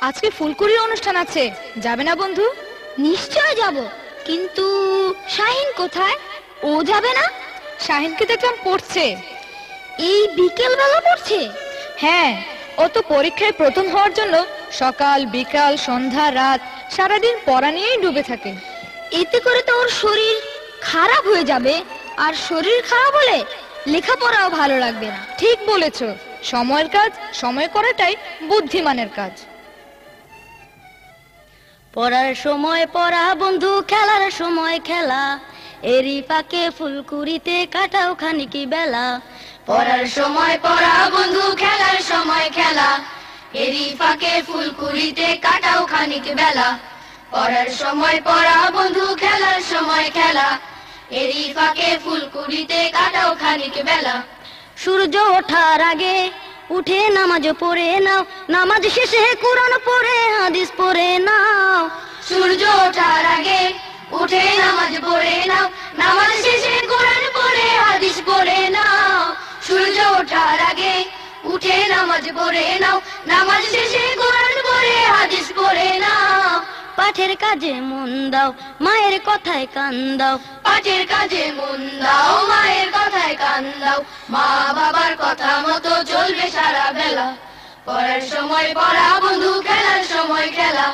আজকে ফুলকুড়ির অনুষ্ঠান আছে, যাবে না বন্ধু? নিশ্চয় যাব, কিন্তু শাহিন কোথায়? ও যাবে না? শাহিনকে দেখলাম পড়ছে। এই বিকেল বেলা পড়ছে? হ্যাঁ, ও তো পরীক্ষায় প্রথম হওয়ার জন্য সকাল বিকাল সন্ধ্যা রাত সারাদিন পড়া নিয়েই ডুবে থাকে। এতে করে তো ওর শরীর খারাপ হয়ে যাবে, আর শরীর খারাপ হলে লেখাপড়াও ভালো লাগবে না। ঠিক বলেছ, সময়ের কাজ সময় করাটাই বুদ্ধিমানের কাজ। পড়ার সময় পড়া বন্ধু, খেলার সময় খেলা, এরই ফাঁকে ফুলকুড়িতে কাটাও খানিকি বেলা। পড়ার সময় পড়া বন্ধু, খেলার সময় খেলা, এরই ফাঁকে ফুলকুড়িতে কাটাও খানিক বেলা। পড়ার সময় পড়া বন্ধু, খেলার সময় খেলা, এরই ফাঁকে ফুলকুড়িতে কাটাও খানিক বেলা। সূর্য ওঠার আগে উঠে নামাজ পড়ে নাও, নামাজ শেষে কোরআন পড়ে হাদিস পড়ে নাও। সূর্য ওঠার আগে উঠে নামাজ পড়ে নাও, নামাজ শেষে কোরআন পড়ে হাদিস পড়ে নাও। সূর্য ওঠার আগে উঠে নামাজ পড়ে নাও, নামাজ শেষে কোরআন পড়ে হাদিস পড়ে নাও। পাঠের কাজে মন দাও, মায়ের কথায় কান দাও। পাঠের কাজে মন দাও, মায়ের কথায় কান দাও। মা বাবার কথা মতো চলবে সারা বেলা। পড়ার সময় পড়া বন্ধু, খেলার সময় খেলা,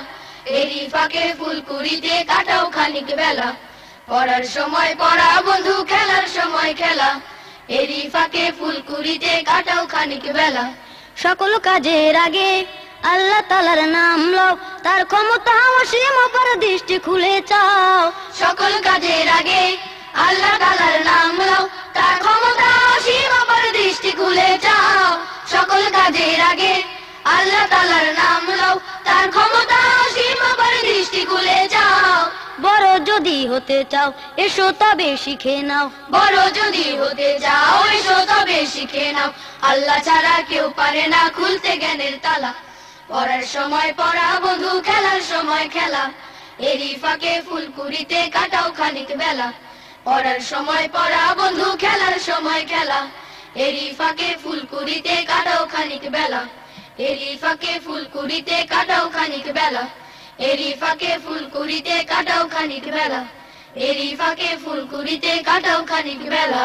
এরই ফাঁকে ফুলকুড়িতে কাটাও খানিক বেলা। পড়ার সময় পড়া বন্ধু, খেলার সময় খেলা, এরই ফাঁকে ফুলকুড়িতে কাটাও খানিক বেলা। সকল কাজের আগে আল্লাহ তাআলার নাম লও, তার ক্ষমতা অসীম অপার দৃষ্টি খুলে চাও। সকল কাজের আগে আল্লাহ তাআলার নাম লও, তার ক্ষমতা অসীম অপার দৃষ্টি খুলে চাও। সকল কাজের আগে আল্লাহ তাআলার নাম লও, তার ক্ষমতা অসীম অপার দৃষ্টি খুলে চাও। বড় যদি হতে চাও এসো তবে শিখে নাও। বড় যদি হতে চাও এসো তবে শিখে নাও। আল্লাহ ছাড়া কেউ পারে না খুলতে জ্ঞানের তালা। পড়ার সময় পড়া বন্ধু, খেলার সময় খেলা, এরই ফাঁকে ফুলকুড়িতে কাটাও খানিক বেলা। পড়ার সময় পড়া বন্ধু, খেলার সময় খেলা, এরই ফাঁকে ফুলকুড়িতে কাটাও খানিক বেলা। এরই ফাঁকে ফুলকুড়িতে কাটাও খানিক বেলা। এরই ফাঁকে ফুলকুড়িতে কাটাও খানিক বেলা। এরই ফাঁকে ফুলকুড়িতে কাটাও খানিক বেলা।